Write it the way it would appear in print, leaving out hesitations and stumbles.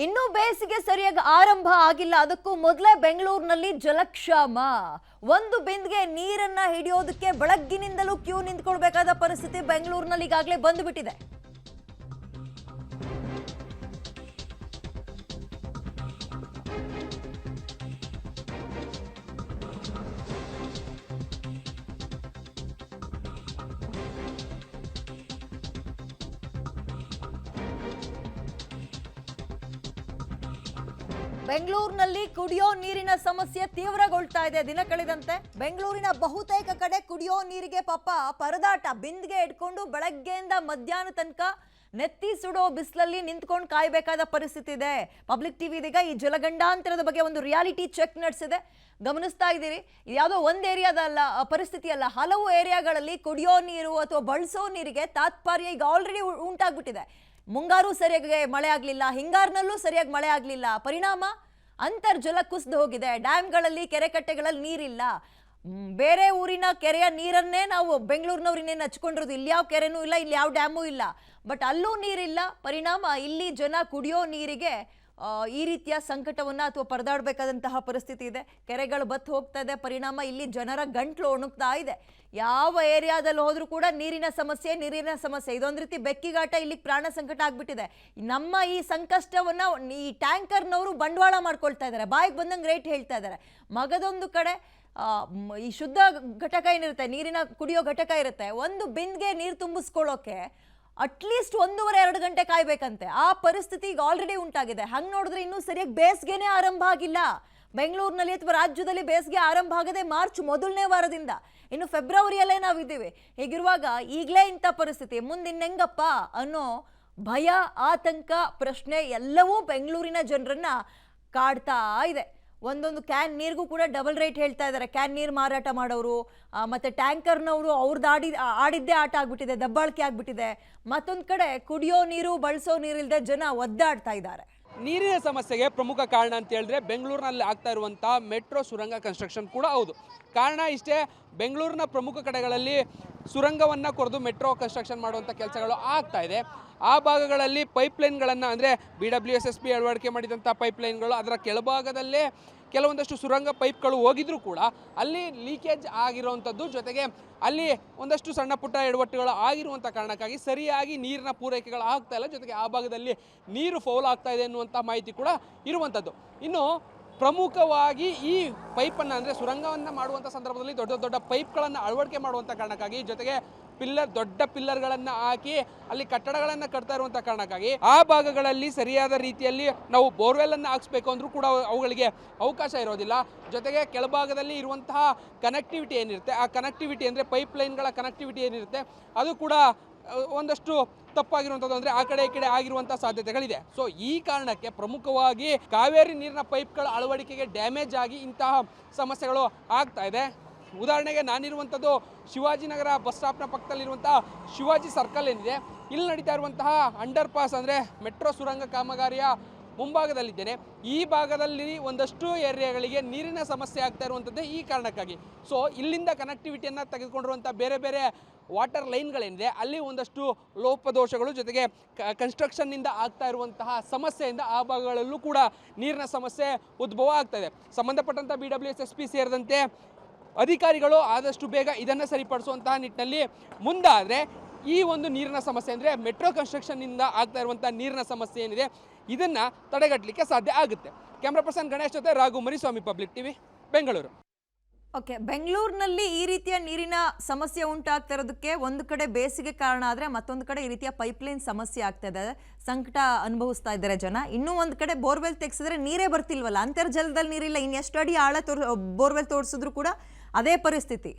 ಇನ್ನೂ ಬೇಸಿಗೆ ಸರಿಯಾಗಿ ಆರಂಭ ಆಗಿಲ್ಲ. ಅದಕ್ಕೂ ಮೊದಲೇ ಬೆಂಗಳೂರಿನಲ್ಲಿ ಜಲಕ್ಷಾಮ. ಒಂದು ಬಿಂದಿಗೆ ನೀರನ್ನ ಹಿಡಿಯೋದಕ್ಕೆ ಬೆಳಗ್ಗಿನಿಂದಲೂ ಕ್ಯೂ ನಿಂತ್ಕೊಳ್ಬೇಕಾದ ಪರಿಸ್ಥಿತಿ ಬೆಂಗಳೂರಿನಲ್ಲಿ ಈಗಾಗಲೇ ಬಂದುಬಿಟ್ಟಿದೆ. ಬೆಂಗಳೂರಿನಲ್ಲಿ ಕುಡಿಯೋ ನೀರಿನ ಸಮಸ್ಯೆ ತೀವ್ರಗೊಳ್ತಾ ಇದೆ ದಿನ ಕಳೆದಂತೆ. ಬೆಂಗಳೂರಿನ ಬಹುತೇಕ ಕಡೆ ಕುಡಿಯೋ ನೀರಿಗೆ ಪಾಪ ಪರದಾಟ. ಬಿಂದಿಗೆ ಇಟ್ಕೊಂಡು ಬೆಳಗ್ಗೆಯಿಂದ ಮಧ್ಯಾಹ್ನ ತನಕ ನೆತ್ತಿ ಸುಡೋ ಬಿಸಿಲಲ್ಲಿ ನಿಂತ್ಕೊಂಡು ಕಾಯಬೇಕಾದ ಪರಿಸ್ಥಿತಿ ಇದೆ. ಪಬ್ಲಿಕ್ ಟಿವಿ ಇದೀಗ ಈ ಜಲಗಂಡಾಂತರದ ಬಗ್ಗೆ ಒಂದು ರಿಯಾಲಿಟಿ ಚೆಕ್ ನಡೆಸಿದೆ. ಗಮನಿಸ್ತಾ ಇದ್ದೀರಿ, ಯಾವುದೋ ಒಂದು ಏರಿಯಾದಲ್ಲ ಪರಿಸ್ಥಿತಿ ಅಲ್ಲ, ಹಲವು ಏರಿಯಾಗಳಲ್ಲಿ ಕುಡಿಯೋ ನೀರು ಅಥವಾ ಬಳಸೋ ನೀರಿಗೆ ತಾತ್ಪರ್ಯ ಈಗ ಆಲ್ರೆಡಿ ಉಂಟಾಗ್ಬಿಟ್ಟಿದೆ. ಮುಂಗಾರು ಸರಿಯಾಗಿ ಮಳೆ ಆಗಲಿಲ್ಲ, ಹಿಂಗಾರಿನಲ್ಲೂ ಸರಿಯಾಗಿ ಮಳೆ ಆಗಲಿಲ್ಲ. ಪರಿಣಾಮ ಅಂತರ್ಜಲ ಕುಸಿದು ಹೋಗಿದೆ. ಡ್ಯಾಮ್ಗಳಲ್ಲಿ ಕೆರೆ ಕಟ್ಟೆಗಳಲ್ಲಿ ನೀರಿಲ್ಲ. ಬೇರೆ ಊರಿನ ಕೆರೆಯ ನೀರನ್ನೇ ನಾವು ಬೆಂಗಳೂರಿನವ್ರನ್ನೇನು ಹಚ್ಕೊಂಡಿರೋದು. ಇಲ್ಲಿ ಯಾವ ಕೆರೆನೂ ಇಲ್ಲ, ಇಲ್ಲಿ ಯಾವ ಡ್ಯಾಮೂ ಇಲ್ಲ, ಬಟ್ ಅಲ್ಲೂ ನೀರಿಲ್ಲ. ಪರಿಣಾಮ ಇಲ್ಲಿ ಜನ ಕುಡಿಯೋ ನೀರಿಗೆ ಈ ರೀತಿಯ ಸಂಕಟವನ್ನು ಅಥವಾ ಪರದಾಡಬೇಕಾದಂತಹ ಪರಿಸ್ಥಿತಿ ಇದೆ. ಕೆರೆಗಳು ಬತ್ತು ಹೋಗ್ತಾ ಇದೆ. ಪರಿಣಾಮ ಇಲ್ಲಿ ಜನರ ಗಂಟ್ಲು ಒಣಗ್ತಾ ಇದೆ. ಯಾವ ಏರಿಯಾದಲ್ಲಿ ಹೋದ್ರೂ ಕೂಡ ನೀರಿನ ಸಮಸ್ಯೆ. ಇದೊಂದು ರೀತಿ ಬೆಕ್ಕಿಗಾಟ. ಇಲ್ಲಿ ಪ್ರಾಣ ಸಂಕಟ ಆಗ್ಬಿಟ್ಟಿದೆ. ನಮ್ಮ ಈ ಸಂಕಷ್ಟವನ್ನ ಈ ಟ್ಯಾಂಕರ್ನವರು ಬಂಡವಾಳ ಮಾಡ್ಕೊಳ್ತಾ ಇದ್ದಾರೆ. ಬಾಯಿಗೆ ಬಂದಂಗೆ ರೇಟ್ ಹೇಳ್ತಾ ಇದ್ದಾರೆ. ಮಗದೊಂದು ಕಡೆ ಈ ಶುದ್ಧ ಘಟಕ ಏನಿರುತ್ತೆ, ನೀರಿನ ಕುಡಿಯೋ ಘಟಕ ಇರುತ್ತೆ, ಒಂದು ಬಿಂದಿಗೆ ನೀರು ತುಂಬಿಸ್ಕೊಳ್ಳೋಕೆ ಅಟ್ಲೀಸ್ಟ್ 1.5-2 ಗಂಟೆ ಕಾಯ್ಬೇಕಂತೆ. ಆ ಪರಿಸ್ಥಿತಿ ಈಗ ಆಲ್ರೆಡಿ ಉಂಟಾಗಿದೆ. ಹಂಗೆ ನೋಡಿದ್ರೆ ಇನ್ನೂ ಸರಿಯಾಗಿ ಬೇಸಿಗೆನೇ ಆರಂಭ ಆಗಿಲ್ಲ ಬೆಂಗಳೂರಿನಲ್ಲಿ ಅಥವಾ ರಾಜ್ಯದಲ್ಲಿ. ಬೇಸಿಗೆ ಆರಂಭ ಆಗದೆ ಮಾರ್ಚ್ ಮೊದಲನೇ ವಾರದಿಂದ, ಇನ್ನು ಫೆಬ್ರವರಿಯಲ್ಲೇ ನಾವಿದ್ದೀವಿ. ಹೀಗಿರುವಾಗ ಈಗಲೇ ಇಂಥ ಪರಿಸ್ಥಿತಿ, ಮುಂದೆ ಇನ್ನೆಂಗಪ್ಪ ಅನ್ನೋ ಭಯ, ಆತಂಕ, ಪ್ರಶ್ನೆ ಎಲ್ಲವೂ ಬೆಂಗಳೂರಿನ ಜನರನ್ನ ಕಾಡ್ತಾ ಇದೆ. ಒಂದೊಂದು ಕ್ಯಾನ್ ನೀರಿಗೂ ಕೂಡ ಡಬಲ್ ರೇಟ್ ಹೇಳ್ತಾ ಇದ್ದಾರೆ. ಕ್ಯಾನ್ ನೀರು ಮಾರಾಟ ಮಾಡೋರು ಮತ್ತು ಟ್ಯಾಂಕರ್ನವರು ಅವ್ರದ್ದು ಆಡಿದ್ದೇ ಆಟ ಆಗ್ಬಿಟ್ಟಿದೆ, ದಬ್ಬಾಳಿಕೆ ಆಗ್ಬಿಟ್ಟಿದೆ. ಮತ್ತೊಂದು ಕಡೆ ಕುಡಿಯೋ ನೀರು, ಬಳಸೋ ನೀರಿಲ್ಲದೆ ಜನ ಒದ್ದಾಡ್ತಾ ಇದ್ದಾರೆ. ನೀರಿನ ಸಮಸ್ಯೆಗೆ ಪ್ರಮುಖ ಕಾರಣ ಅಂತ ಹೇಳಿದ್ರೆ ಬೆಂಗಳೂರಿನಲ್ಲಿ ಆಗ್ತಾ ಇರುವಂಥ ಮೆಟ್ರೋ ಸುರಂಗ ಕನ್ಸ್ಟ್ರಕ್ಷನ್ ಕೂಡ ಹೌದು. ಕಾರಣ ಇಷ್ಟೇ, ಬೆಂಗಳೂರಿನ ಪ್ರಮುಖ ಕಡೆಗಳಲ್ಲಿ ಸುರಂಗವನ್ನು ಕೊರೆದು ಮೆಟ್ರೋ ಕನ್ಸ್ಟ್ರಕ್ಷನ್ ಮಾಡುವಂಥ ಕೆಲಸಗಳು ಆಗ್ತಾ ಇದೆ. ಆ ಭಾಗಗಳಲ್ಲಿ ಪೈಪ್ಲೈನ್ಗಳನ್ನು ಅಂದರೆ BWSSB ಅಳವಡಿಕೆ ಮಾಡಿದಂಥ ಪೈಪ್ಲೈನ್ಗಳು, ಅದರ ಕೆಳಭಾಗದಲ್ಲೇ ಕೆಲವೊಂದಷ್ಟು ಸುರಂಗ ಪೈಪ್ಗಳು ಹೋಗಿದ್ರೂ ಕೂಡ ಅಲ್ಲಿ ಲೀಕೇಜ್ ಆಗಿರುವಂಥದ್ದು, ಜೊತೆಗೆ ಅಲ್ಲಿ ಒಂದಷ್ಟು ಸಣ್ಣ ಪುಟ್ಟ ಎಡವಟ್ಟುಗಳು ಆಗಿರುವಂಥ ಕಾರಣಕ್ಕಾಗಿ ಸರಿಯಾಗಿ ನೀರಿನ ಪೂರೈಕೆಗಳು ಆಗ್ತಾ ಇಲ್ಲ. ಜೊತೆಗೆ ಆ ಭಾಗದಲ್ಲಿ ನೀರು ಫೌಲ್ ಆಗ್ತಾ ಇದೆ ಅನ್ನುವಂಥ ಮಾಹಿತಿ ಕೂಡ ಇರುವಂಥದ್ದು. ಇನ್ನು ಪ್ರಮುಖವಾಗಿ ಈ ಪೈಪನ್ನು ಅಂದರೆ ಸುರಂಗವನ್ನು ಮಾಡುವಂಥ ಸಂದರ್ಭದಲ್ಲಿ ದೊಡ್ಡ ದೊಡ್ಡ ಪೈಪ್ಗಳನ್ನು ಅಳವಡಿಕೆ ಮಾಡುವಂಥ ಕಾರಣಕ್ಕಾಗಿ, ಜೊತೆಗೆ ದೊಡ್ಡ ಪಿಲ್ಲರ್ಗಳನ್ನು ಹಾಕಿ ಅಲ್ಲಿ ಕಟ್ಟಡಗಳನ್ನು ಕಟ್ತಾ ಇರುವಂಥ ಕಾರಣಕ್ಕಾಗಿ ಆ ಭಾಗಗಳಲ್ಲಿ ಸರಿಯಾದ ರೀತಿಯಲ್ಲಿ ನಾವು ಬೋರ್ವೆಲ್ಲನ್ನು ಹಾಕ್ಸ್ಬೇಕು ಅಂದರೂ ಕೂಡ ಅವುಗಳಿಗೆ ಅವಕಾಶ ಇರೋದಿಲ್ಲ. ಜೊತೆಗೆ ಕೆಳಭಾಗದಲ್ಲಿ ಇರುವಂತಹ ಕನೆಕ್ಟಿವಿಟಿ ಏನಿರುತ್ತೆ, ಆ ಕನೆಕ್ಟಿವಿಟಿ ಅಂದರೆ ಪೈಪ್ಲೈನ್ಗಳ ಕನೆಕ್ಟಿವಿಟಿ ಏನಿರುತ್ತೆ ಅದು ಕೂಡ ಒಂದಷ್ಟು ತಪ್ಪಾಗಿರುವಂಥದ್ದು, ಅಂದರೆ ಆ ಕಡೆ ಈ ಕಡೆ ಆಗಿರುವಂಥ ಸಾಧ್ಯತೆಗಳಿದೆ. ಸೊ ಈ ಕಾರಣಕ್ಕೆ ಪ್ರಮುಖವಾಗಿ ಕಾವೇರಿ ನೀರಿನ ಪೈಪ್ಗಳ ಅಳವಡಿಕೆಗೆ ಡ್ಯಾಮೇಜ್ ಆಗಿ ಇಂತಹ ಸಮಸ್ಯೆಗಳು ಆಗ್ತಾ ಇದೆ. ಉದಾಹರಣೆಗೆ ನಾನಿರುವಂಥದ್ದು ಶಿವಾಜಿನಗರ ಬಸ್ ಸ್ಟಾಪ್ನ ಪಕ್ಕದಲ್ಲಿರುವಂತಹ ಶಿವಾಜಿ ಸರ್ಕಲ್ ಏನಿದೆ, ಇಲ್ಲಿ ನಡೀತಾ ಇರುವಂತಹ ಅಂಡರ್ ಪಾಸ್ ಅಂದರೆ ಮೆಟ್ರೋ ಸುರಂಗ ಕಾಮಗಾರಿಯ ಮುಂಭಾಗದಲ್ಲಿದ್ದೇನೆ. ಈ ಭಾಗದಲ್ಲಿ ಒಂದಷ್ಟು ಏರಿಯಾಗಳಿಗೆ ನೀರಿನ ಸಮಸ್ಯೆ ಆಗ್ತಾ ಇರುವಂಥದ್ದೇ ಈ ಕಾರಣಕ್ಕಾಗಿ. ಸೊ ಇಲ್ಲಿಂದ ಕನೆಕ್ಟಿವಿಟಿಯನ್ನು ತೆಗೆದುಕೊಂಡಿರುವಂಥ ಬೇರೆ ಬೇರೆ ವಾಟರ್ ಲೈನ್ಗಳೇನಿದೆ ಅಲ್ಲಿ ಒಂದಷ್ಟು ಲೋಪದೋಷಗಳು, ಜೊತೆಗೆ ಕನ್ಸ್ಟ್ರಕ್ಷನ್ನಿಂದ ಆಗ್ತಾ ಇರುವಂತಹ ಸಮಸ್ಯೆಯಿಂದ ಆ ಭಾಗಗಳಲ್ಲೂ ಕೂಡ ನೀರಿನ ಸಮಸ್ಯೆ ಉದ್ಭವ ಆಗ್ತಾ ಇದೆ. ಸಂಬಂಧಪಟ್ಟಂಥ BWSSB ಸೇರಿದಂತೆ ಅಧಿಕಾರಿಗಳು ಆದಷ್ಟು ಬೇಗ ಇದನ್ನು ಸರಿಪಡಿಸುವಂತಹ ನಿಟ್ಟಿನಲ್ಲಿ ಮುಂದಾದರೆ ಈ ಒಂದು ನೀರಿನ ಸಮಸ್ಯೆ ಅಂದರೆ ಮೆಟ್ರೋ ಕನ್ಸ್ಟ್ರಕ್ಷನ್ನಿಂದ ಆಗ್ತಾ ಇರುವಂಥ ನೀರಿನ ಸಮಸ್ಯೆ ಏನಿದೆ ಇದನ್ನು ತಡೆಗಟ್ಟಲಿಕ್ಕೆ ಸಾಧ್ಯ ಆಗುತ್ತೆ. ಕ್ಯಾಮ್ರಾ ಪರ್ಸನ್ ಗಣೇಶ್ ಜೊತೆ Raghu Mariswamy, public TV, Bengaluru. Okay, ಬೆಂಗಳೂರಿನಲ್ಲಿ ಈ ರೀತಿಯ ನೀರಿನ ಸಮಸ್ಯೆ ಉಂಟಾಗ್ತಾ ಇರೋದಕ್ಕೆ ಒಂದು ಕಡೆ ಬೇಸಿಗೆ ಕಾರಣ ಆದರೆ ಮತ್ತೊಂದು ಕಡೆ ಈ ರೀತಿಯ ಪೈಪ್ಲೈನ್ ಸಮಸ್ಯೆ ಆಗ್ತಾ ಇದೆ, ಸಂಕಟ ಅನುಭವಿಸ್ತಾ ಇದ್ದಾರೆ ಜನ. ಇನ್ನೂ ಒಂದು ಕಡೆ ಬೋರ್ವೆಲ್ ತೆಗೆಸಿದ್ರೆ ನೀರೇ ಬರ್ತಿಲ್ವಲ್ಲ, ಅಂತರ್ಜಲದಲ್ಲಿ ನೀರಿಲ್ಲ. ಇನ್ನೆಷ್ಟು ಅಡಿ ಆಳ ಬೋರ್ವೆಲ್ ತೋರಿಸಿದ್ರು ಕೂಡ ಅದೇ ಪರಿಸ್ಥಿತಿ.